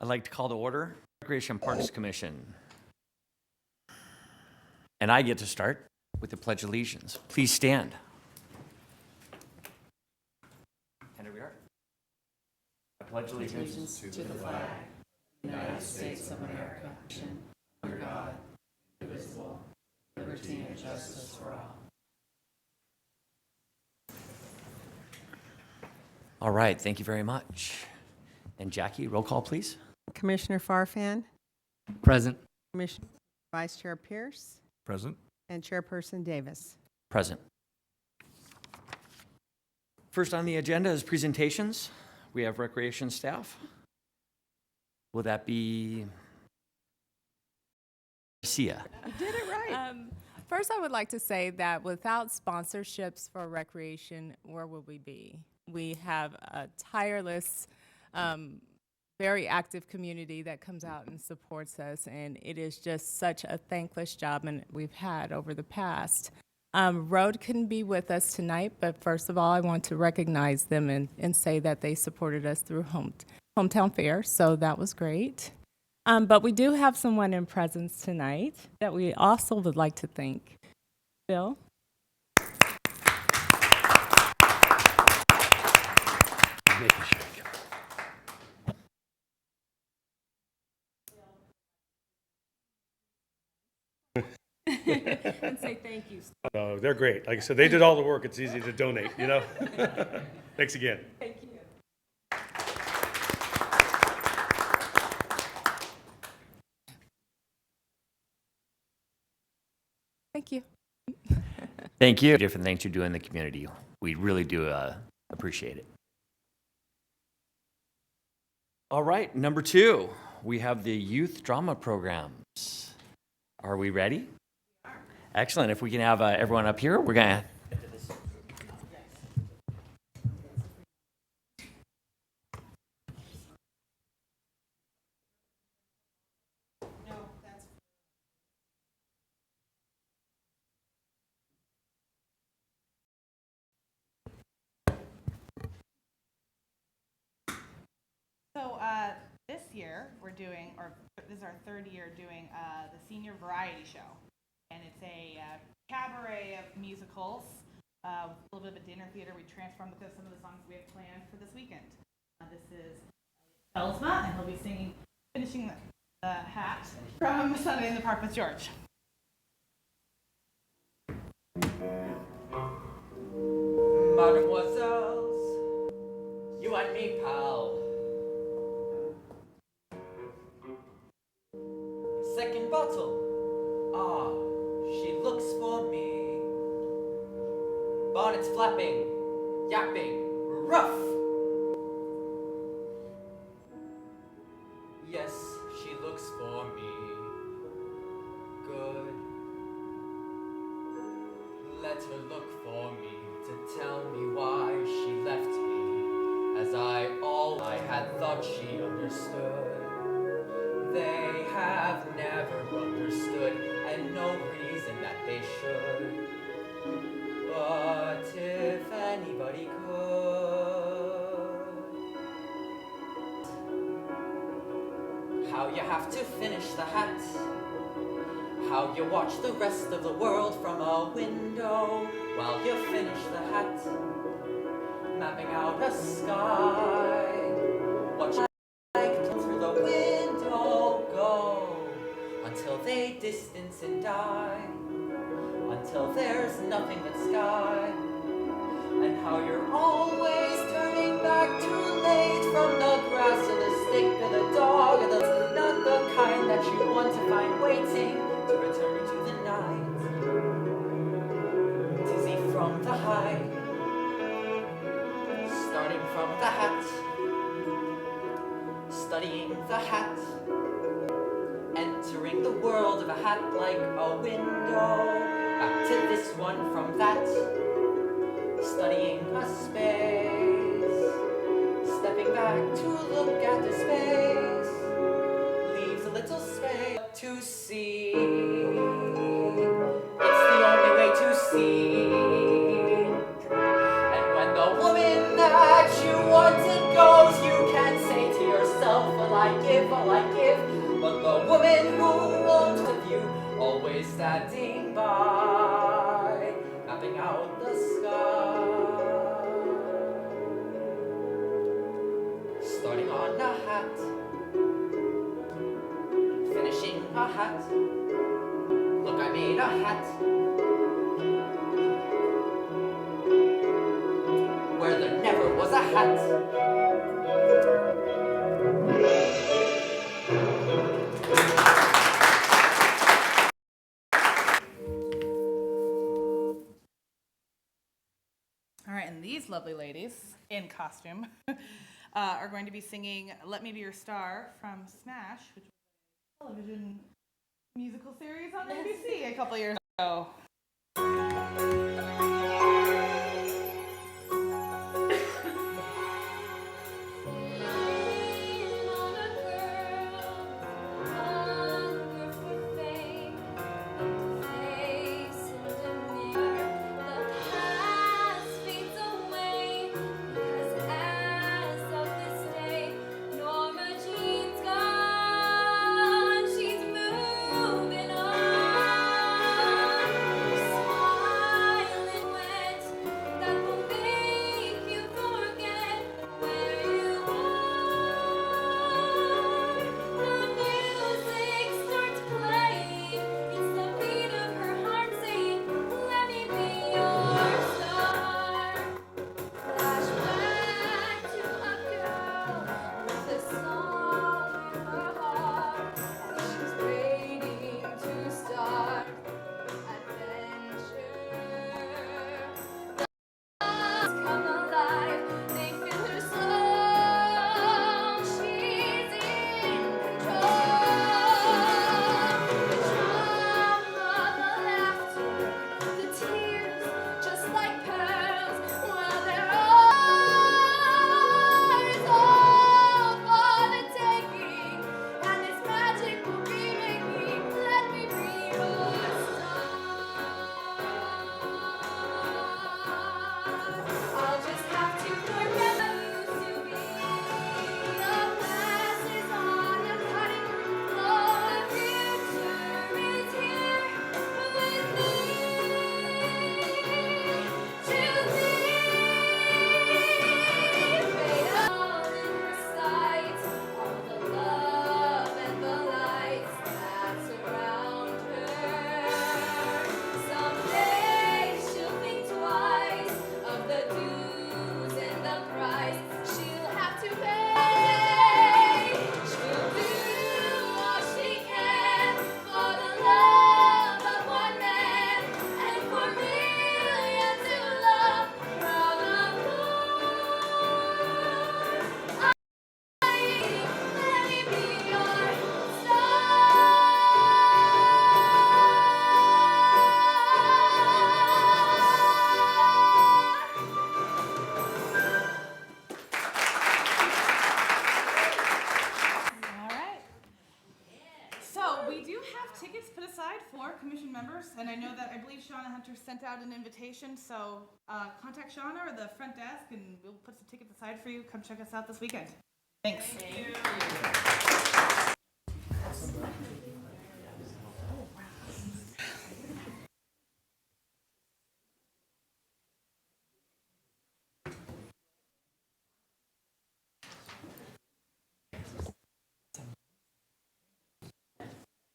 I'd like to call to order Recreation Parks Commission. And I get to start with the Pledge of Allegiance. Please stand. And here we are. I pledge allegiance to the flag, United States of America, under God, indivisible, liberty and justice for all. All right, thank you very much. And Jackie, roll call, please. Commissioner Farfan, Present. Commissioner Vice Chair Pierce, Present. and Chairperson Davis. Present. First on the agenda is presentations. We have recreation staff. Will that be Sia? You did it right. First, I would like to say that without sponsorships for recreation, where would we be? We have a tireless, very active community that comes out and supports us, and it is just such a thankless job and we've had over the past. Road couldn't be with us tonight, but first of all, I want to recognize them and say that they supported us through Hometown Fair, so that was great. But we do have someone in presence tonight that we also would like to thank. Bill? And say thank you. Oh, they're great. Like I said, they did all the work. It's easy to donate, you know? Thanks again. Thank you. Thank you. Thank you. Different things you do in the community. We really do appreciate it. All right, number 2, we have the youth drama programs. Are we ready? Excellent. If we can have everyone up here, we're going to. So this year we're doing, or this is our third year doing the Senior Variety Show. And it's a cabaret of musicals, a little bit of a dinner theater. We transformed with some of the songs we have planned for this weekend. This is Belsma, and he'll be singing, finishing the hat from Sunday in the Park with George. Mademoiselles, you and me, pal. Second bottle. Ah, she looks for me. Bonnets flapping, yapping, rough. Yes, she looks for me. Good. Let her look for me to tell me why she left me, as I had thought she understood. They have never understood, and no reason that they should. But if anybody could, how you have to finish the hat, how you watch the rest of the world from a window while you finish the hat, mapping out a sky, watch like through the window go, until they distance and die, until there's nothing but sky, and how you're always turning back too late from the grass or the stick or the dog, or the not the kind that you want to find waiting to return you to the night, dizzy from the high, starting from the hat, studying the hat, entering the world of a hat like a window, back to this one from that, studying a space, stepping back to look at the space, leaves a little space to see, it's the only way to see, and when the woman that you wanted goes, you can say to yourself, well, I give give all I give. But the woman who won't have you, always standing by, mapping out the sky. Starting on a hat, finishing a hat. Look, I made a hat where there never was a hat. All right, and these lovely ladies in costume are going to be singing Let Me Be Your Star from Smash, which was a television musical series on NBC a couple years ago. Commission members, and I know that I believe Shauna Hunter sent out an invitation, so contact Shauna or the front desk and we'll put some tickets aside for you. Come check us out this weekend. Thanks.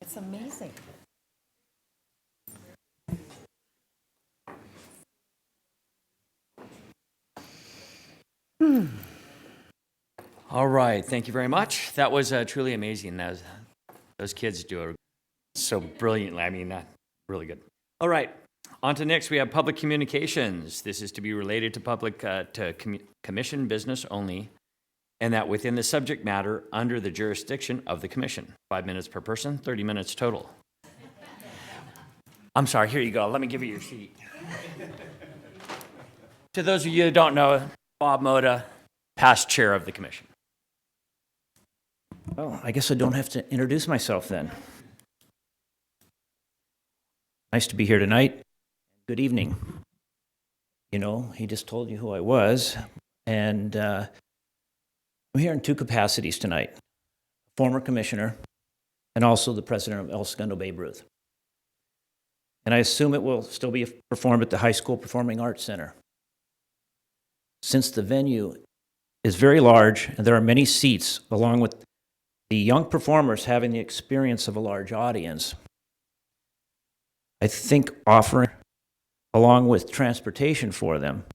It's amazing. All right, thank you very much. That was truly amazing. Those kids do it so brilliantly. I mean, really good. All right, on to next. We have public communications. This is to be related to public commission business only, and that within the subject matter under the jurisdiction of the commission. 5 minutes per person, 30 minutes total. I'm sorry, here you go. Let me give you your seat. To those of you that don't know, Bob Moda, past chair of the commission. Oh, I guess I don't have to introduce myself then. Nice to be here tonight. Good evening. You know, he just told you who I was, and I'm here in two capacities tonight. former commissioner, and also the president of El Segundo Babe Ruth. And I assume it will still be performed at the High School Performing Arts Center. Since the venue is very large and there are many seats, along with the young performers having the experience of a large audience, I think offering, along with transportation for them,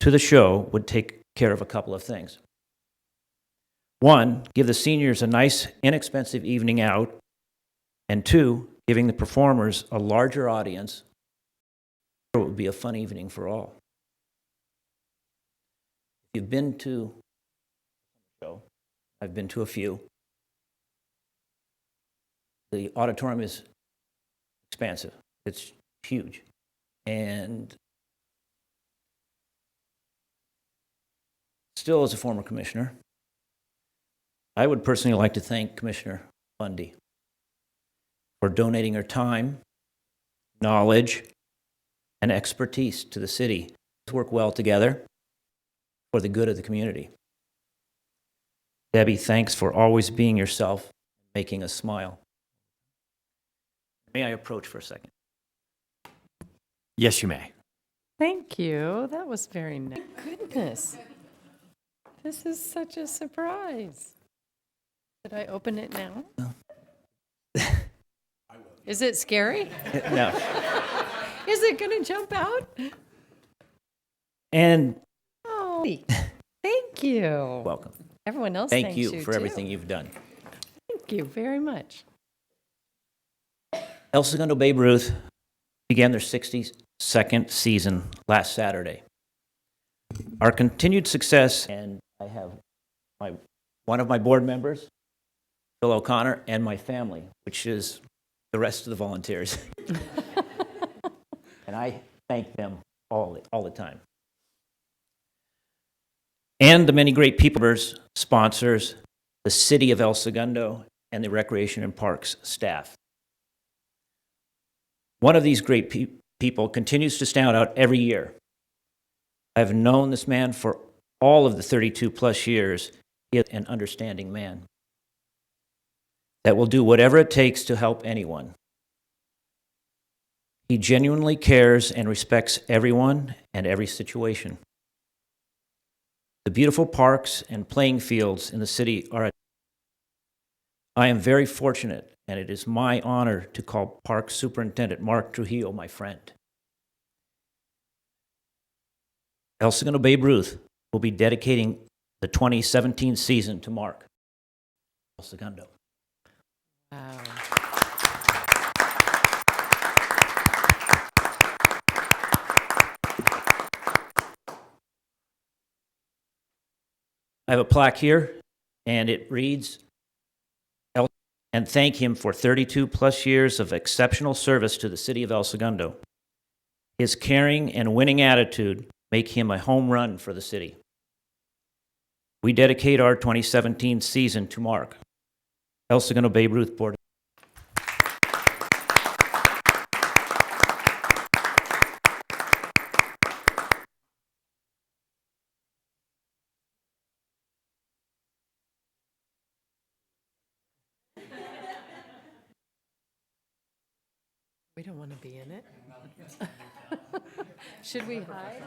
to the show would take care of a couple of things. One, give the seniors a nice, inexpensive evening out, and two, giving the performers a larger audience. It would be a fun evening for all. If you've been to a show, I've been to a few. The auditorium is expansive. It's huge. And still, as a former commissioner, I would personally like to thank Commissioner Bundy for donating her time, knowledge, and expertise to the city to work well together for the good of the community. Debbie, thanks for always being yourself, making us smile. May I approach for a second? Yes, you may. Thank you. That was very nice. Goodness. This is such a surprise. Should I open it now? No. Is it scary? No. Is it going to jump out? And Oh, thank you. welcome. Everyone else Thank thanks you for too. everything you've done. Thank you very much. El Segundo Babe Ruth began their 62nd season last Saturday. Our continued success, and I have one of my board members, Phil O'Connor, and my family, which is the rest of the volunteers. And I thank them all the time. And the many great people, sponsors, the city of El Segundo, and the Recreation and Parks staff. One of these great people continues to stand out every year. I've known this man for all of the 32 plus years. He is an understanding man that will do whatever it takes to help anyone. He genuinely cares and respects everyone and every situation. The beautiful parks and playing fields in the city are. I am very fortunate, and it is my honor to call Park Superintendent Mark Trujillo my friend. El Segundo Babe Ruth will be dedicating the 2017 season to Mark. El Segundo. Wow. I have a plaque here, and it reads, and thank him for 32 plus years of exceptional service to the city of El Segundo. His caring and winning attitude make him a home run for the city. We dedicate our 2017 season to Mark. El Segundo Babe Ruth Board. We don't want to be in it. Should we hide?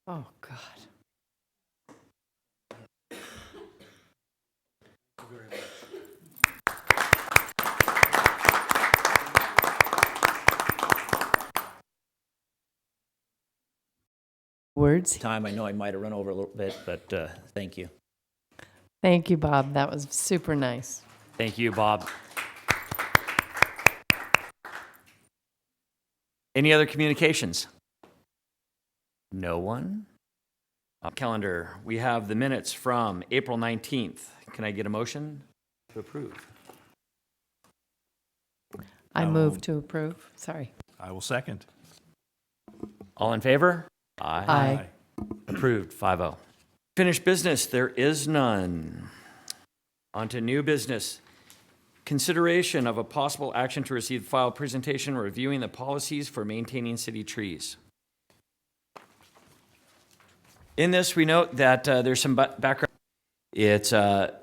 Oh, God. Words. Time, I know I might have run over a little bit, but thank you. Thank you, Bob. That was super nice. Thank you, Bob. Any other communications? No one? Calendar, we have the minutes from April 19th. Can I get a motion to approve? I move to approve. Sorry. I will second. All in favor? Aye. Approved, 5-0. Finished business, there is none. On to new business. Consideration of a possible action to receive file presentation reviewing the policies for maintaining city trees. In this, we note that there's some background. It's a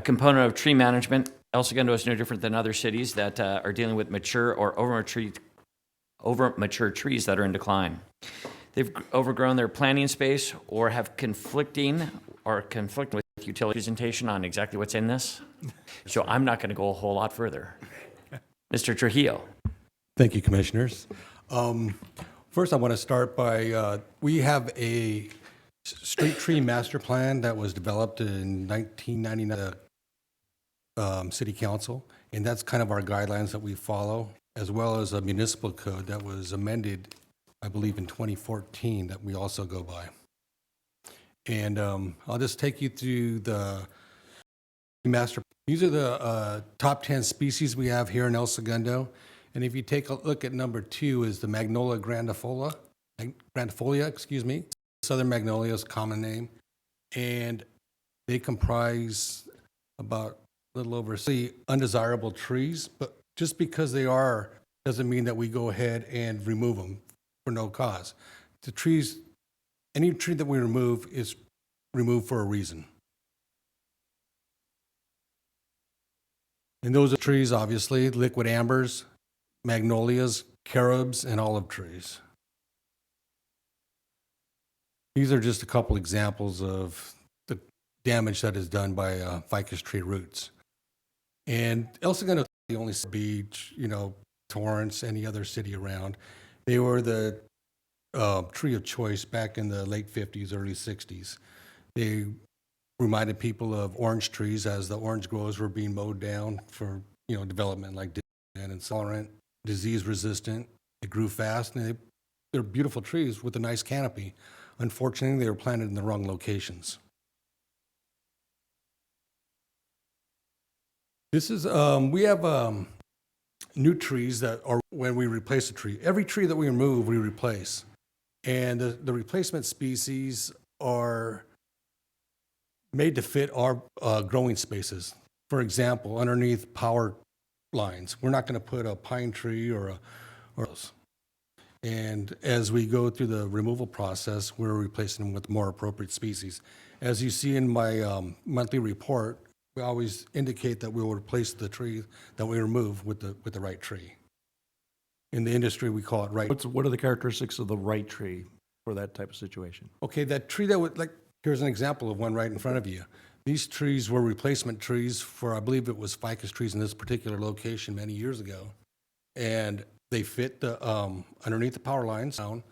component of tree management. El Segundo is no different than other cities that are dealing with mature or over-mature trees that are in decline. They've overgrown their planting space or have conflicting with utility presentation on exactly what's in this. So I'm not going to go a whole lot further. Mr. Trujillo. Thank you, Commissioners. First, I want to start by, we have a street tree master plan that was developed in 1999, City Council, and that's kind of our guidelines that we follow, as well as a municipal code that was amended, I believe, in 2014 that we also go by. And I'll just take you through the master. These are the top 10 species we have here in El Segundo. And if you take a look at number 2 is the Magnolia grandifolia, Southern magnolia is a common name. And they comprise about a little over 60 undesirable trees, but just because they are doesn't mean that we go ahead and remove them for no cause. The trees, any tree that we remove is removed for a reason. And those are trees, obviously, liquid ambers, magnolias, carobs, and olive trees. These are just a couple examples of the damage that is done by ficus tree roots. And El Segundo is the only beach, Torrance, any other city around. They were the tree of choice back in the late 50s, early 60s. They reminded people of orange trees as the orange groves were being mowed down for, development like and intolerant, disease resistant. They grew fast and they're beautiful trees with a nice canopy. Unfortunately, they were planted in the wrong locations. This is, we have new trees that are when we replace a tree. Every tree that we remove, we replace. And the replacement species are made to fit our growing spaces. For example, underneath power lines, we're not going to put a pine tree or and as we go through the removal process, we're replacing them with more appropriate species. As you see in my monthly report, we always indicate that we will replace the tree that we remove with the right tree. In the industry, we call it right. What are the characteristics of the right tree for that type of situation? Okay, that tree that would, here's an example of one right in front of you. These trees were replacement trees for, I believe it was ficus trees in this particular location many years ago. And they fit the underneath the power lines down.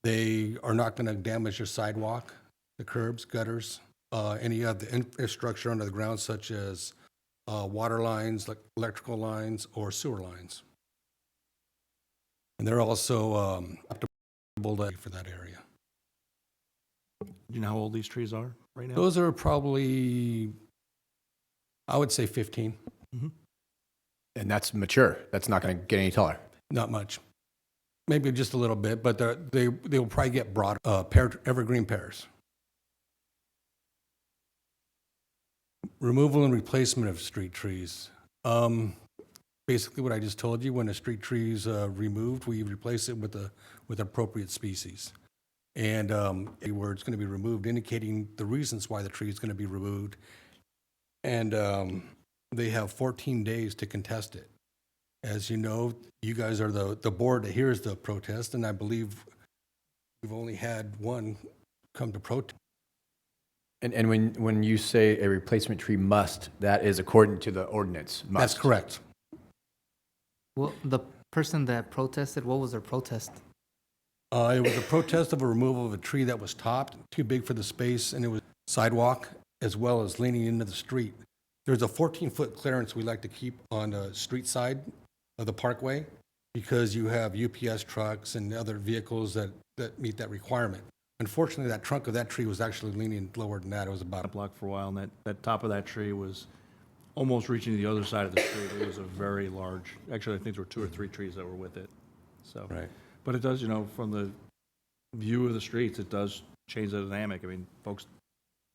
They are not going to damage your sidewalk, the curbs, gutters, any of the infrastructure under the ground, such as water lines, like electrical lines, or sewer lines. And they're also adaptable for that area. Do you know how old these trees are right now? Those are probably, I would say 15. And that's mature. That's not going to get any taller. Not much. Maybe just a little bit, but they will probably get broad evergreen pears. Removal and replacement of street trees. Basically what I just told you, when a street tree is removed, we replace it with appropriate species. And where it's going to be removed, indicating the reasons why the tree is going to be removed. And they have 14 days to contest it. As you know, you guys are the board that hears the protest, and I believe we've only had one come to protest. And when you say a replacement tree must, that is according to the ordinance, must. That's correct. Well, the person that protested, what was their protest? It was a protest of a removal of a tree that was topped, too big for the space, and it was sidewalk as well as leaning into the street. There's a 14-foot clearance we like to keep on the street side of the parkway because you have UPS trucks and other vehicles that meet that requirement. Unfortunately, that trunk of that tree was actually leaning lower than that. It was about A block for a while, and that top of that tree was almost reaching the other side of the street. It was a very large, actually, I think there were 2 or 3 trees that were with it. So, Right. But it does, from the view of the streets, it does change the dynamic. I mean, folks,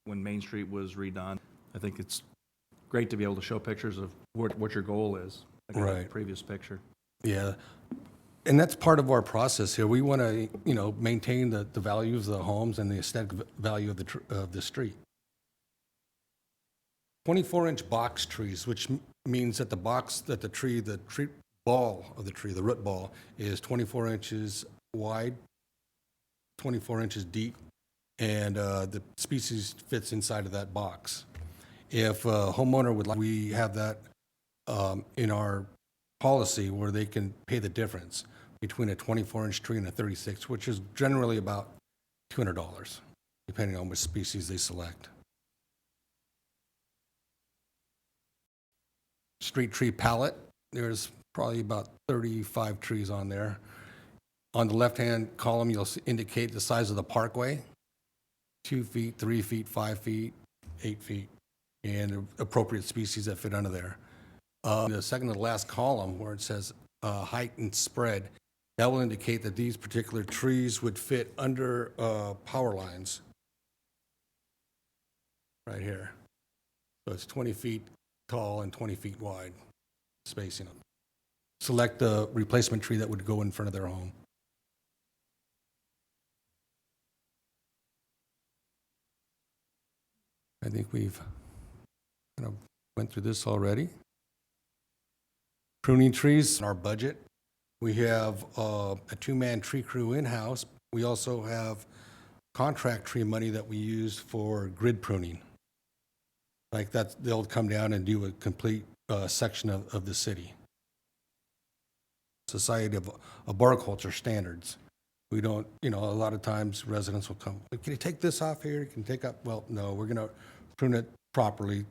when Main Street was redone, I think it's great to be able to show pictures of what your goal is. Like in the Right. previous picture. Yeah. And that's part of our process here. We want to, maintain the value of the homes and the aesthetic value of the street. 24-inch box trees, which means that the tree ball of the tree, the root ball, is 24 inches wide, 24 inches deep, and the species fits inside of that box. If a homeowner would like, we have that in our policy where they can pay the difference between a 24-inch tree and a 36, which is generally about $200, depending on which species they select. Street tree palette, there's probably about 35 trees on there. On the left-hand column, you'll indicate the size of the parkway, 2 feet, 3 feet, 5 feet, 8 feet, and appropriate species that fit under there. The second to the last column, where it says height and spread, that will indicate that these particular trees would fit under power lines right here. So it's 20 feet tall and 20 feet wide spacing. Select the replacement tree that would go in front of their home. I think we've kind of went through this already. Pruning trees in our budget. We have a two-man tree crew in-house. We also have contract tree money that we use for grid pruning. Like that, they'll come down and do a complete section of the city. Society of Arboriculture standards. We don't, a lot of times residents will come, can you take this off here? You can take up, well, no, we're going to prune it properly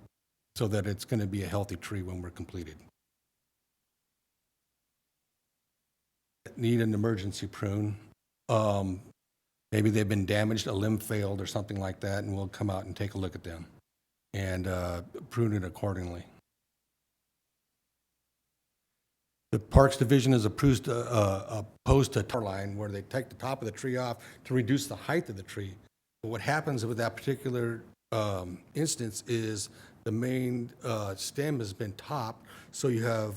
so that it's going to be a healthy tree when we're completed. Need an emergency prune. Maybe they've been damaged, a limb failed or something like that, and we'll come out and take a look at them and prune it accordingly. The Parks Division is opposed to tar line where they take the top of the tree off to reduce the height of the tree. But what happens with that particular instance is the main stem has been topped, so you have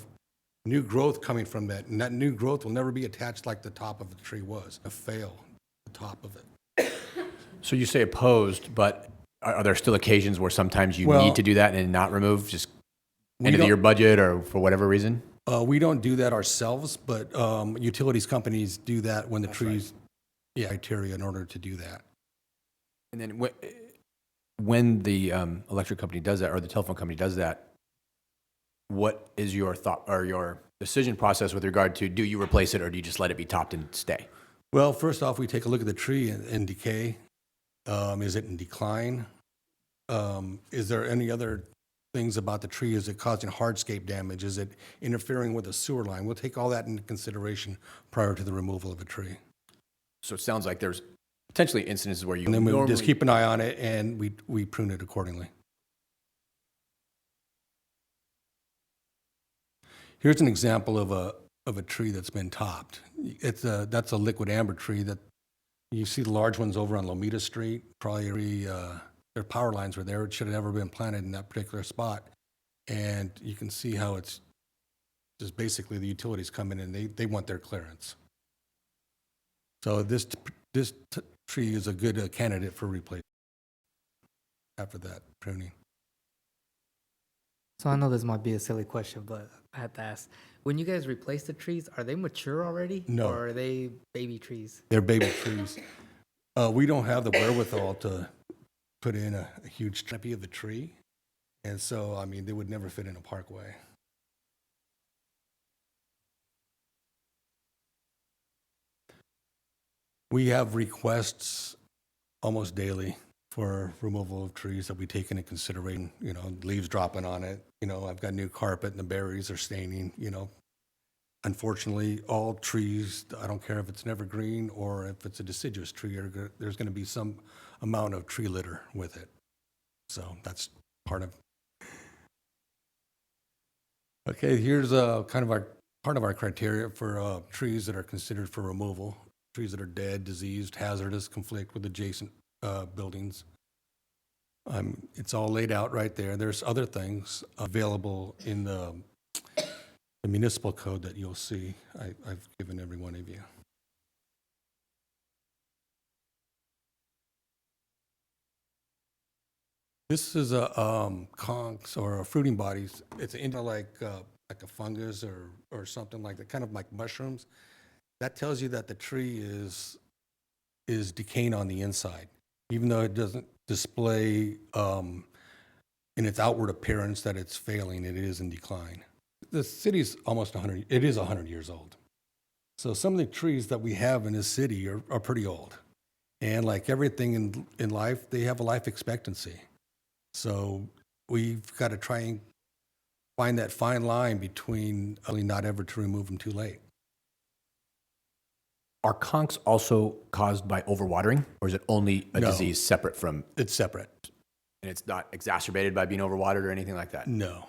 new growth coming from that, and that new growth will never be attached like the top of the tree was. A fail, the top of it. So you say opposed, but are there still occasions where sometimes you Well, need to do that and not remove just end of the don't- year budget or for whatever reason? We don't do that ourselves, but utilities companies do that when the trees, criteria in order to do that. And then when the electric company does that or the telephone company does that, what is your thought or your decision process with regard to do you replace it or do you just let it be topped and stay? Well, first off, we take a look at the tree in decay. Is it in decline? Is there any other things about the tree? Is it causing hardscape damage? Is it interfering with a sewer line? We'll take all that into consideration prior to the removal of a tree. So it sounds like there's potentially instances where you And then we normally just keep an eye on it and we prune it accordingly. Here's an example of a tree that's been topped. That's a liquid amber tree that you see the large ones over on Lomita Street. Probably their power lines were there. It should have never been planted in that particular spot. And you can see how it's just basically the utilities come in and they want their clearance. So this tree is a good candidate for replacement after that pruning. So I know this might be a silly question, but I have to ask. When you guys replace the trees, are they mature already? No. Or are they baby trees? They're baby trees. We don't have the wherewithal to put in a huge canopy of the tree. And so, I mean, they would never fit in a parkway. We have requests almost daily for removal of trees that we take into consideration, leaves dropping on it. I've got new carpet and the berries are staining, Unfortunately, all trees, I don't care if it's an evergreen or if it's a deciduous tree, there's going to be some amount of tree litter with it. So that's part of. Okay, here's kind of part of our criteria for trees that are considered for removal. Trees that are dead, diseased, hazardous, conflict with adjacent buildings. It's all laid out right there. There's other things available in the municipal code that you'll see. I've given every one of you. This is a conch or a fruiting bodies. It's like a fungus or something like that, kind of like mushrooms. That tells you that the tree is decaying on the inside, even though it doesn't display in its outward appearance that it's failing. It is in decline. The city's almost 100. It is 100 years old. So some of the trees that we have in this city are pretty old, and like everything in life, they have a life expectancy. So we've got to try and find that fine line between not ever to remove them too late. Are conchs also caused by overwatering, or is it only a No. disease separate from, It's separate. and it's not exacerbated by being overwatered or anything like that? No.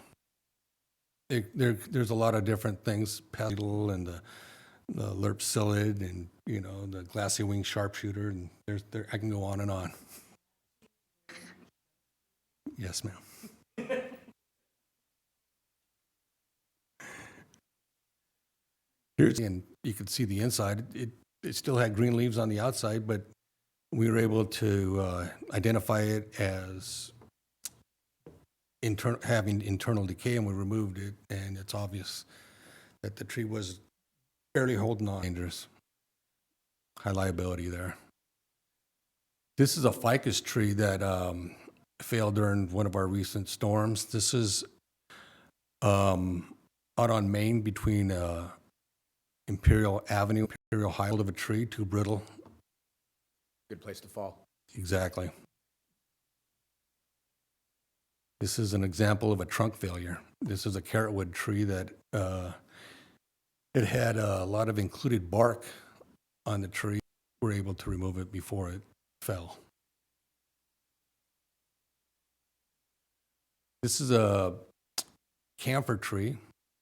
There's a lot of different things, pestle and the lerp psyllid and, the glassy wing sharpshooter, and I can go on and on. Yes, ma'am. And you can see the inside. It still had green leaves on the outside, but we were able to identify it as having internal decay, and we removed it, and it's obvious that the tree was barely holding on. Dangerous. High liability there. This is a ficus tree that failed during one of our recent storms. This is out on Main between Imperial Avenue, Imperial High, of a tree, too brittle. Good place to fall. Exactly. This is an example of a trunk failure. This is a carrotwood tree that it had a lot of included bark on the tree. We were able to remove it before it fell. This is a camphor tree.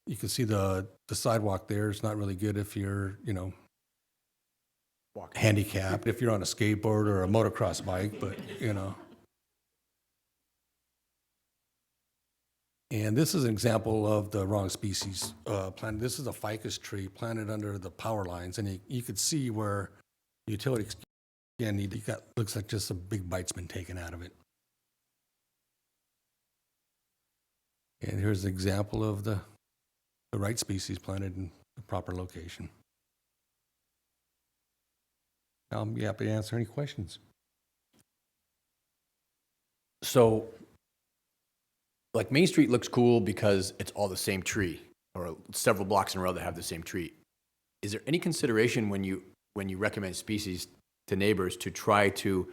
You can see the sidewalk there. It's not really good if you're, handicapped, if you're on a skateboard or a motocross bike, but. And this is an example of the wrong species planted. This is a ficus tree planted under the power lines, and you could see where utilities, again, looks like just a big bite's been taken out of it. And here's an example of the right species planted in the proper location. I'll be happy to answer any questions. So, like Main Street looks cool because it's all the same tree, or several blocks in a row that have the same tree. Is there any consideration when you recommend species to neighbors to try to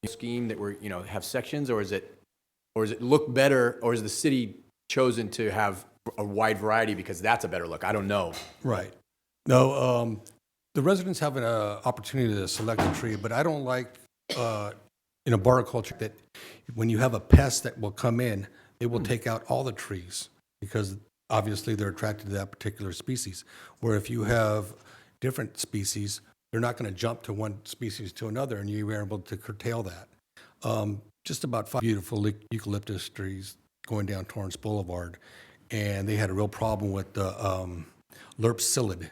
scheme that we're have sections, or is it look better, or is the city chosen to have a wide variety because that's a better look? I don't know. Right. No, the residents have an opportunity to select a tree, but I don't like in a arboriculture that when you have a pest that will come in, it will take out all the trees because obviously they're attracted to that particular species. Where if you have different species, they're not going to jump to one species to another, and you are able to curtail that. Just about 5 beautiful eucalyptus trees going down Torrance Boulevard, and they had a real problem with the lerp psyllid,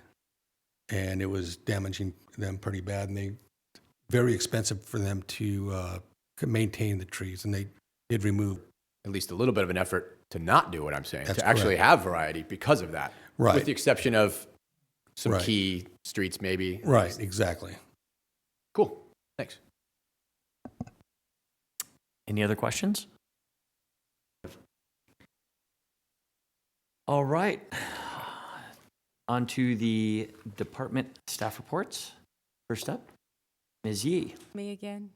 and it was damaging them pretty bad, and they very expensive for them to maintain the trees, and they did remove. At least a little bit of an effort to not do what I'm saying, That's to actually correct. have variety because of that. Right. With the exception of some Right. key streets, maybe. Right, exactly. Cool. Thanks. Any other questions? All right. On to the department staff reports. First up, Ms. Yee. Me again.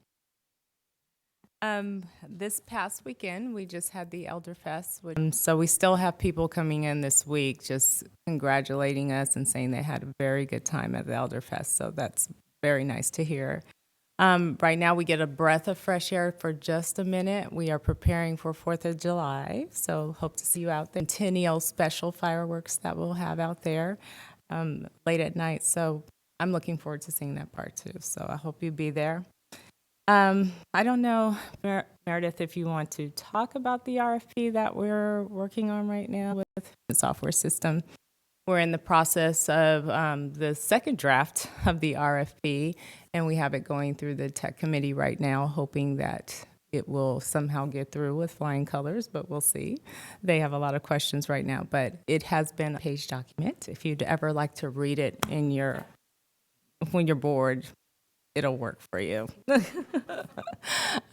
This past weekend, we just had the Elder Fest, so we still have people coming in this week just congratulating us and saying they had a very good time at the Elder Fest, so that's very nice to hear. Right now, we get a breath of fresh air for just a minute. We are preparing for 4th of July, so hope to see you out there. Centennial special fireworks that we'll have out there late at night, so I'm looking forward to seeing that part too, so I hope you'll be there. I don't know, Meredith, if you want to talk about the RFP that we're working on right now with the software system. We're in the process of the second draft of the RFP, and we have it going through the tech committee right now, hoping that it will somehow get through with flying colors, but we'll see. They have a lot of questions right now, but it has been a page document. If you'd ever like to read it when you're bored, it'll work for you.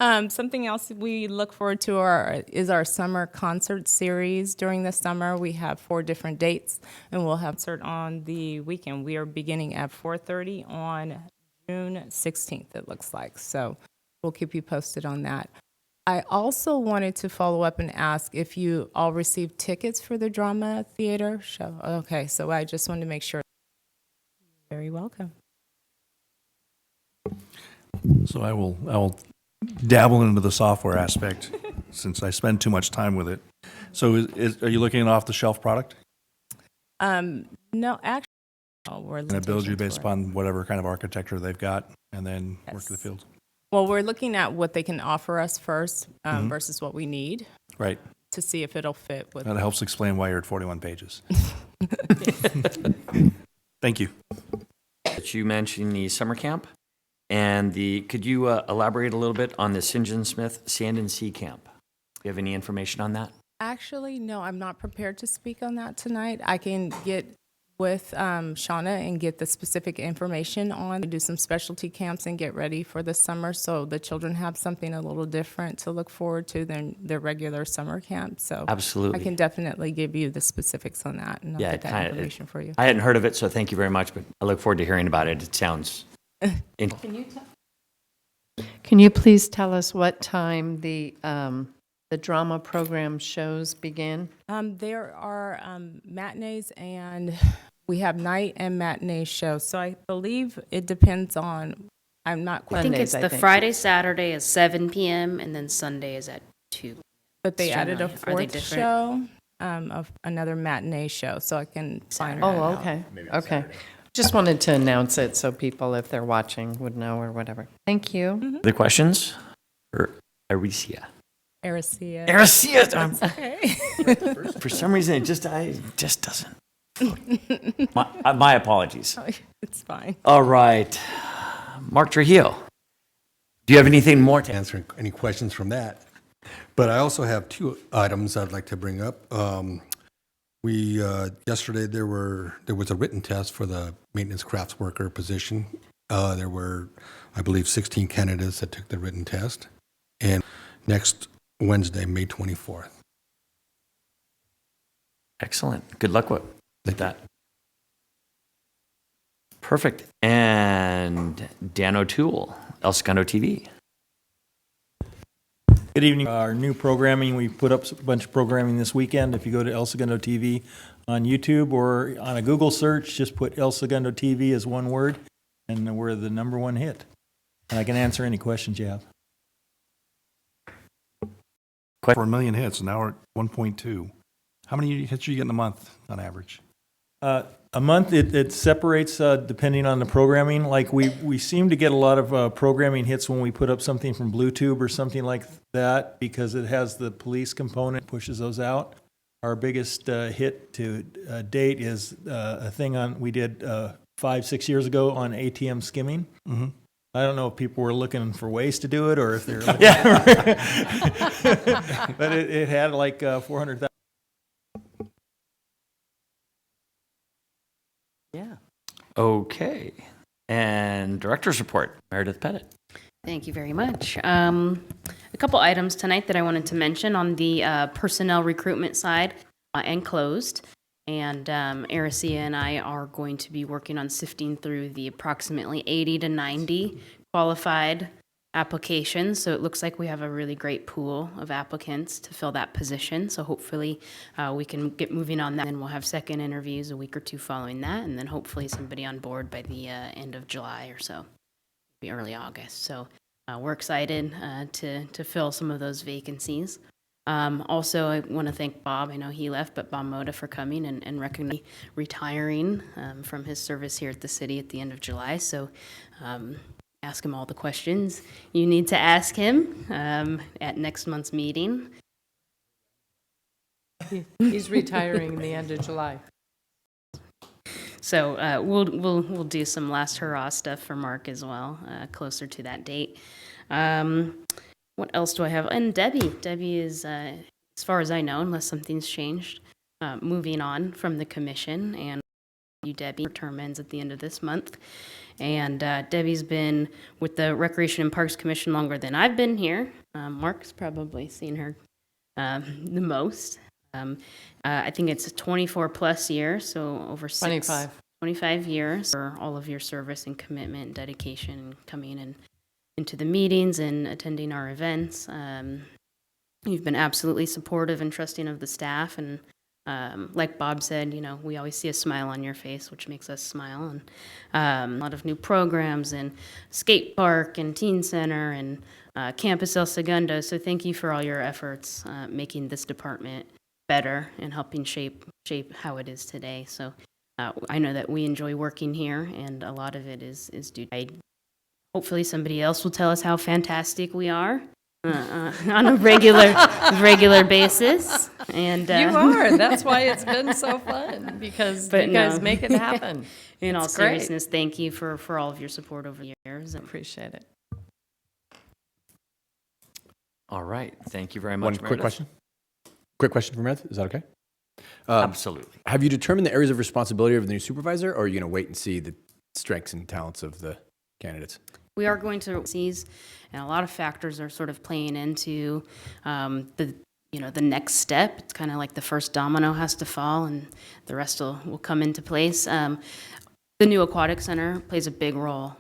Something else we look forward to is our summer concert series. During the summer, we have 4 different dates, and we'll have concert on the weekend. We are beginning at 4:30 on June 16th, it looks like. So we'll keep you posted on that. I also wanted to follow up and ask if you all received tickets for the drama theater show. Okay, so I just wanted to make sure. You're very welcome. So I will dabble into the software aspect since I spend too much time with it. So are you looking at an off-the-shelf product? No, actually, we're And it builds you based upon whatever kind of architecture they've got, and then work the field. Well, we're looking at what they can offer us first versus what we need Right. to see if it'll fit with. That helps explain why you're at 41 pages. Thank you. That you mentioned the summer camp and could you elaborate a little bit on the St. John Smith Sand and Sea Camp? Do you have any information on that? Actually, no, I'm not prepared to speak on that tonight. I can get with Shauna and get the specific information on, do some specialty camps and get ready for the summer so the children have something a little different to look forward to than their regular summer camp. So Absolutely. I can definitely give you the specifics on that and I'll get that information for you. I hadn't heard of it, so thank you very much, but I look forward to hearing about it. It sounds Can you please tell us what time the drama program shows begin? There are matinees and we have night and matinee shows. So I believe it depends on, I'm not quite. I think Mondays, it's the Friday, Saturday is 7 p.m. and then Sunday is at 2. But they added a Generally, are they fourth different? show, of another matinee show, so I can find that Oh, out. okay, okay. Just wanted to announce it so people, if they're watching, would know or whatever. Thank you. Other questions for Aricia? Aricia. Aricia! Okay. For some reason, it just doesn't. My apologies. It's fine. All right. Mark Trujillo, do you have anything more to Answer any questions from that. But I also have 2 items I'd like to bring up. Yesterday there was a written test for the maintenance crafts worker position. There were, I believe, 16 candidates that took the written test. And next Wednesday, May 24th. Excellent. Good luck with that. Perfect. And Dan O'Toole, El Segundo TV. Good evening. Our new programming, we put up a bunch of programming this weekend. If you go to El Segundo TV on YouTube or on a Google search, just put El Segundo TV as one word, and we're the #1 hit. And I can answer any questions you have. For 1 million hits, and now we're at 1.2. How many hits are you getting a month on average? A month, it separates depending on the programming. Like we seem to get a lot of programming hits when we put up something from BlueTube or something like that because it has the police component, pushes those out. Our biggest hit to date is a thing we did 5-6 years ago on ATM skimming. Mm-hmm. I don't know if people were looking for ways to do it or if they're looking but it had like 400,000. Yeah. Okay. And director's report, Meredith Pettit. Thank you very much. A couple items tonight that I wanted to mention on the personnel recruitment side and closed. And Aricia and I are going to be working on sifting through the approximately 80 to 90 qualified applications. So it looks like we have a really great pool of applicants to fill that position. So hopefully we can get moving on that. And we'll have second interviews a week or 2 following that. And then hopefully somebody on board by the end of July or so, be early August. So we're excited to fill some of those vacancies. Also, I want to thank Bob. I know he left, but Bob Moda for coming and retiring from his service here at the city at the end of July. So ask him all the questions you need to ask him at next month's meeting. He's retiring in the end of July. So we'll do some last hurrah stuff for Mark as well, closer to that date. What else do I have? And Debbie is, as far as I know, unless something's changed, moving on from the commission. And you, Debbie, her term ends at the end of this month. And Debbie's been with the Recreation and Parks Commission longer than I've been here. Mark's probably seen her the most. I think it's 24 plus years, so over 25 years for all of your service and commitment and dedication and coming and into the meetings and attending our events. You've been absolutely supportive and trusting of the staff, and like Bob said, you know, we always see a smile on your face, which makes us smile. And a lot of new programs and skate park and teen center and Campus El Segundo. So thank you for all your efforts making this department better and helping shape how it is today. So I know that we enjoy working here, and a lot of it is due to, hopefully somebody else will tell us how fantastic we are on a regular basis. And You are. That's why it's been so fun, because you guys make it happen. In all It's great. seriousness, thank you for all of your support over the years. Appreciate it. All right. Thank you very much, One quick Meredith. question. Quick question for Meredith. Is that okay? Absolutely. Have you determined the areas of responsibility of the new supervisor, or are you going to wait and see the strengths and talents of the candidates? We are going to seize, and a lot of factors are sort of playing into the next step. It's kind of like the first domino has to fall, and the rest will come into place. The new aquatic center plays a big role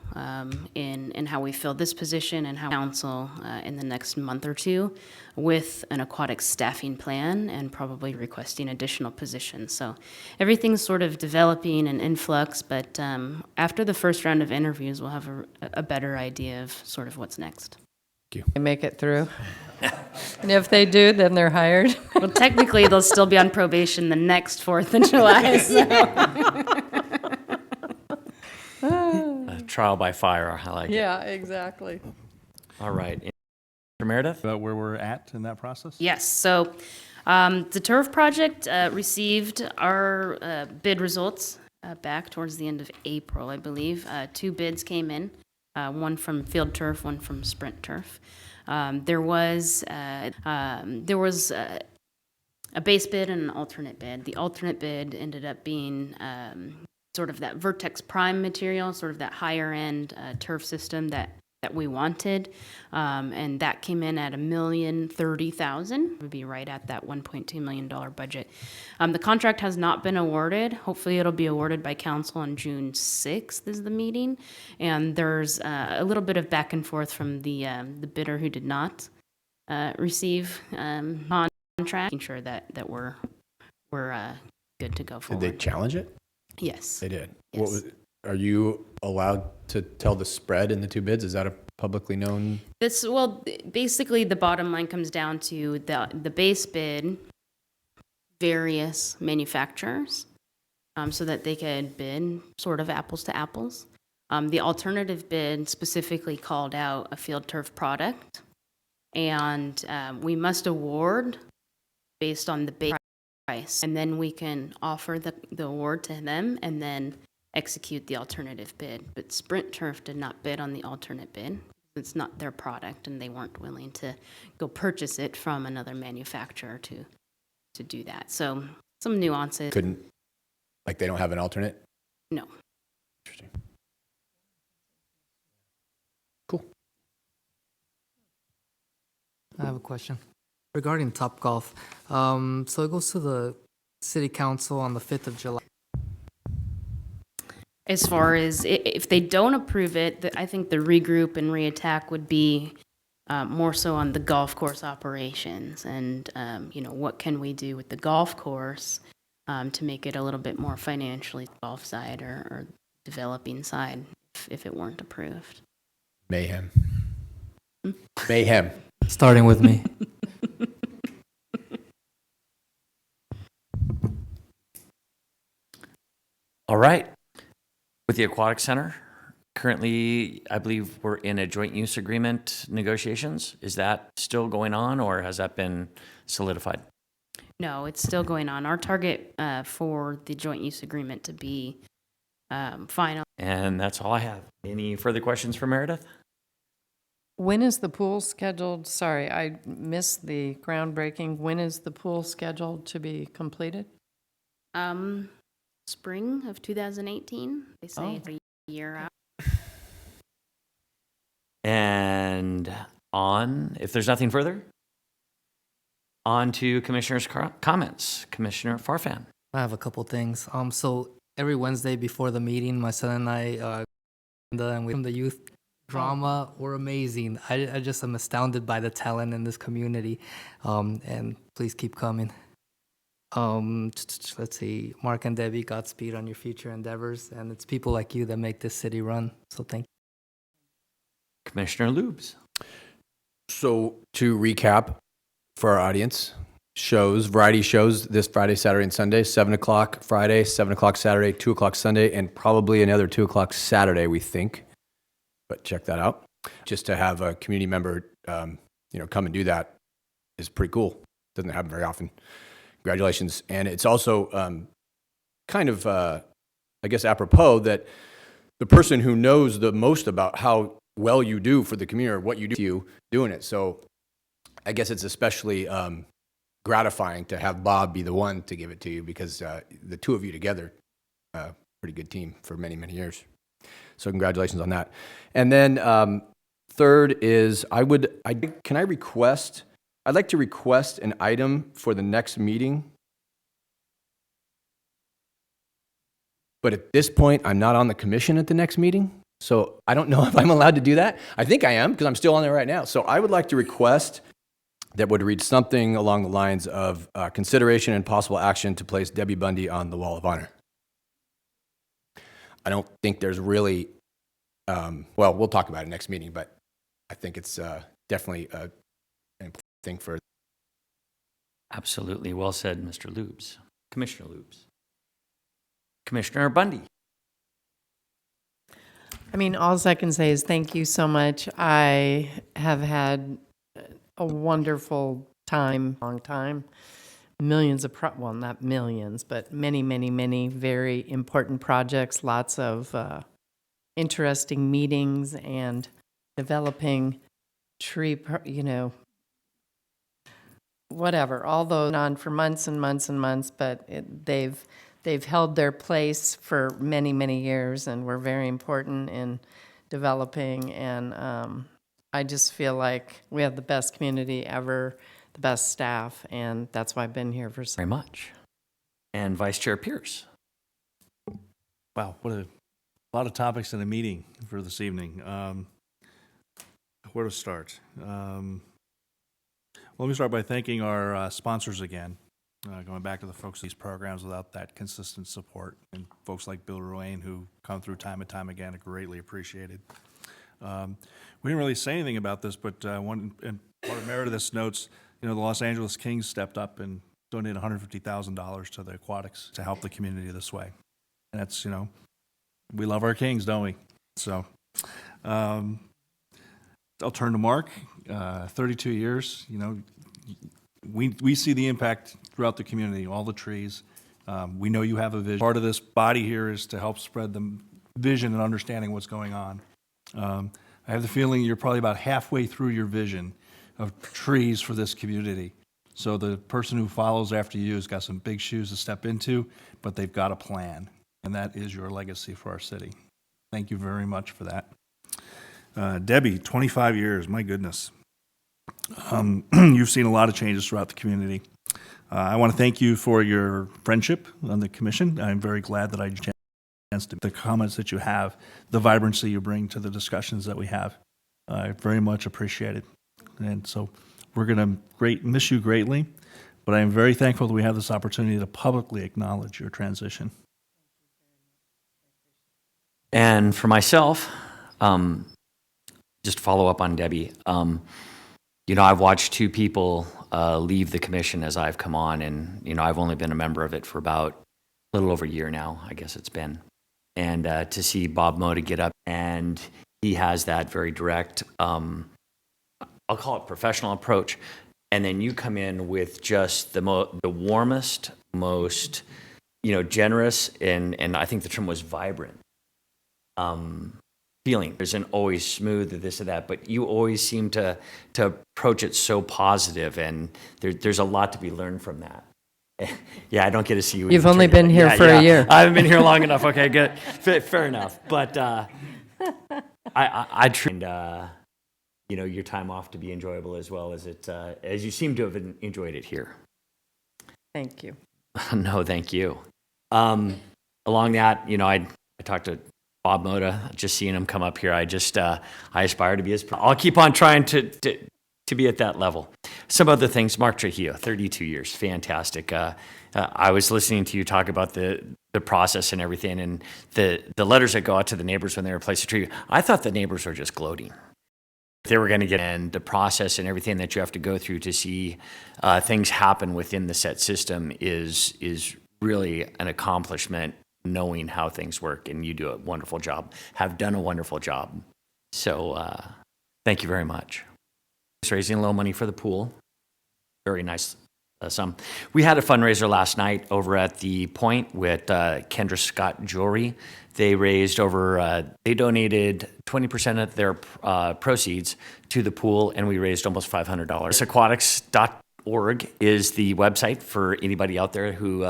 in how we fill this position and how council in the next month or two with an aquatic staffing plan and probably requesting additional positions. So everything's sort of developing and in flux, but after the first round of interviews, we'll have a better idea of sort of what's next. They make it through. And if they do, then they're hired. Well, technically, they'll still be on probation the next 4th of July. So. Trial by fire. I like it. Yeah, exactly. All right. Mr. Meredith? About where we're at in that process? Yes, so the turf project received our bid results back towards the end of April, I believe. 2 bids came in, one from Field Turf, one from Sprint Turf. There was a base bid and an alternate bid. The alternate bid ended up being sort of that Vertex Prime material, sort of that higher end turf system that we wanted, and that came in at $1,030,000. Would be right at that $1.2 million budget. The contract has not been awarded. Hopefully, it'll be awarded by council on June 6th is the meeting, and there's a little bit of back and forth from the bidder who did not receive contract, making sure that we're good to go Did forward. they challenge it? Yes. They did. Yes. Are you allowed to tell the spread in the 2 bids? Is that a publicly known? Basically, the bottom line comes down to the base bid, various manufacturers, so that they could bid sort of apples to apples. The alternative bid specifically called out a field turf product, and we must award based on the base price, and then we can offer the award to them and then execute the alternative bid. But Sprint Turf did not bid on the alternate bid. It's not their product, and they weren't willing to go purchase it from another manufacturer to do that. So some nuances. Couldn't, like they don't have an alternate? No. Interesting. Cool. I have a question regarding Topgolf. So it goes to the city council on the 5th of July. As far as if they don't approve it, I think the regroup and reattack would be more so on the golf course operations and, what can we do with the golf course to make it a little bit more financially golf side or developing side if it weren't approved. Mayhem. Mayhem. Starting with me. All right. With the Aquatic Center, currently, I believe we're in a joint use agreement negotiations. Is that still going on, or has that been solidified? No, it's still going on. Our target for the joint use agreement to be final. And that's all I have. Any further questions for Meredith? When is the pool scheduled? Sorry, I missed the groundbreaking. When is the pool scheduled to be completed? Spring of 2018. They say it's a year out. And if there's nothing further, on to Commissioner's comments. Commissioner Farfan. I have a couple things. So every Wednesday before the meeting, my son and I, and we from the youth drama were amazing. I just am astounded by the talent in this community. And please keep coming. Let's see, Mark and Debbie, Godspeed on your future endeavors. And it's people like you that make this city run. So thank you. Commissioner Lubes. So to recap for our audience, variety shows this Friday, Saturday, and Sunday, 7 o'clock Friday, 7 o'clock Saturday, 2 o'clock Sunday, and probably another 2 o'clock Saturday, we think. But check that out. Just to have a community member, come and do that is pretty cool. Doesn't happen very often. Congratulations. And it's also I guess, apropos that the person who knows the most about how well you do for the community or what you do, doing it. So I guess it's especially gratifying to have Bob be the one to give it to you because the two of you together, pretty good team for many, many years. So congratulations on that. And then third is I'd like to request an item for the next meeting. But at this point, I'm not on the commission at the next meeting. So I don't know if I'm allowed to do that. I think I am because I'm still on there right now. So I would like to request that would read something along the lines of consideration and possible action to place Debbie Bundy on the Wall of Honor. I don't think there's really, we'll talk about it next meeting, but I think it's definitely an important thing for. Absolutely. Well said, Mr. Lubes. Commissioner Lubes. Commissioner Bundy. I mean, all I can say is thank you so much. I have had a wonderful time, long time. Millions of, well, not millions, but many, many, many very important projects, lots of interesting meetings and developing whatever, all those on for months and months and months, but they've held their place for many, many years and were very important in developing. And I just feel like we have the best community ever, the best staff, and that's why I've been here for so Very much. And Vice Chair Pierce. Wow, what a lot of topics in a meeting for this evening. Where to start? Let me start by thanking our sponsors again. Going back to the folks of these programs, without that consistent support, and folks like Bill Ruane who come through time and time again, are greatly appreciated. We didn't really say anything about this, but part of Meredith's notes, the Los Angeles Kings stepped up and donated $150,000 to the aquatics to help the community this way. And that's, we love our Kings, don't we? So I'll turn to Mark. 32 years, we see the impact throughout the community, all the trees. We know you have a vision. Part of this body here is to help spread the vision and understanding what's going on. I have the feeling you're probably about halfway through your vision of trees for this community. So the person who follows after you has got some big shoes to step into, but they've got a plan, and that is your legacy for our city. Thank you very much for that. Debbie, 25 years, my goodness. You've seen a lot of changes throughout the community. I want to thank you for your friendship on the commission. I'm very glad that I had a chance to the comments that you have, the vibrancy you bring to the discussions that we have. I very much appreciate it. And so we're going to miss you greatly, but I am very thankful that we have this opportunity to publicly acknowledge your transition. And for myself, just to follow up on Debbie, I've watched two people leave the commission as I've come on, and I've only been a member of it for about a little over a year now, I guess it's been. and to see Bob Moda get up, and he has that very direct, I'll call it professional approach, and then you come in with just the warmest, most, generous, and I think the term was vibrant feeling. There isn't always smooth or this or that, but you always seem to approach it so positive, and there's a lot to be learned from that. Yeah, I don't get to see you. You've only been here for a year. I haven't been here long enough. Okay, good. Fair enough. But I trained, your time off to be enjoyable as well as as you seem to have enjoyed it here. Thank you. No, thank you. Along that, I talked to Bob Moda, just seeing him come up here. I aspire to be I'll keep on trying to be at that level. Some other things, Mark Trujillo, 32 years, fantastic. I was listening to you talk about the process and everything, and the letters that go out to the neighbors when they replace a tree. I thought the neighbors were just gloating. They were going to get in the process and everything that you have to go through to see things happen within the set system is really an accomplishment, knowing how things work, and you do a wonderful job, have done a wonderful job. So thank you very much. Just raising a little money for the pool. Very nice sum. We had a fundraiser last night over at the Point with Kendra Scott Jewelry. They raised they donated 20% of their proceeds to the pool, and we raised almost $500. Aquatics.org is the website for anybody out there who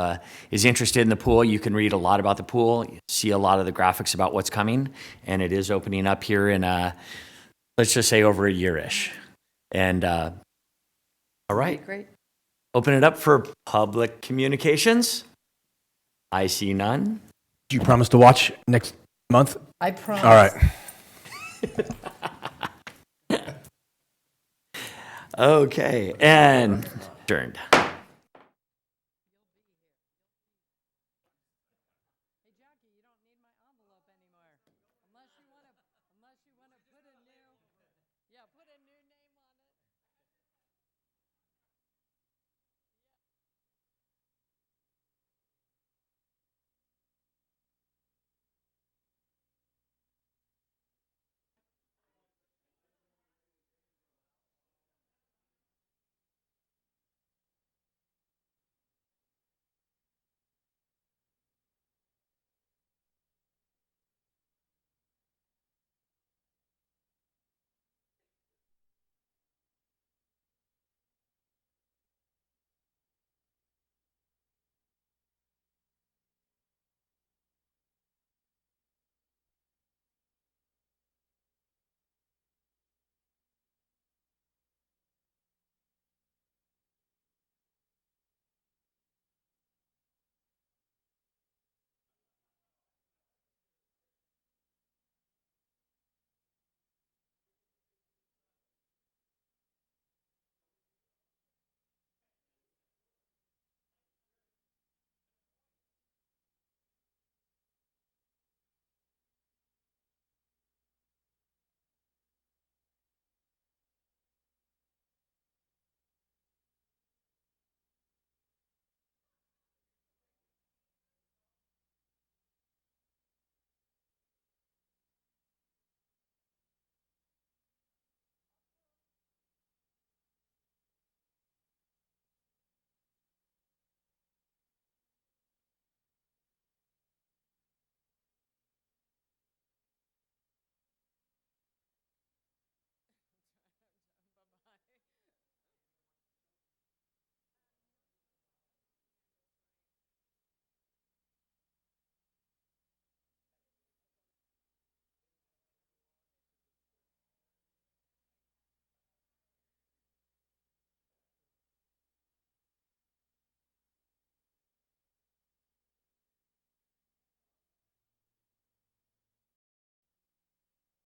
is interested in the pool. You can read a lot about the pool, see a lot of the graphics about what's coming, and it is opening up here in, let's just say, over a year-ish. And all right. Great. Open it up for public communications. I see none. Do you promise to watch next month? I promise. All right. Okay, and adjourned. Unless you want to put a new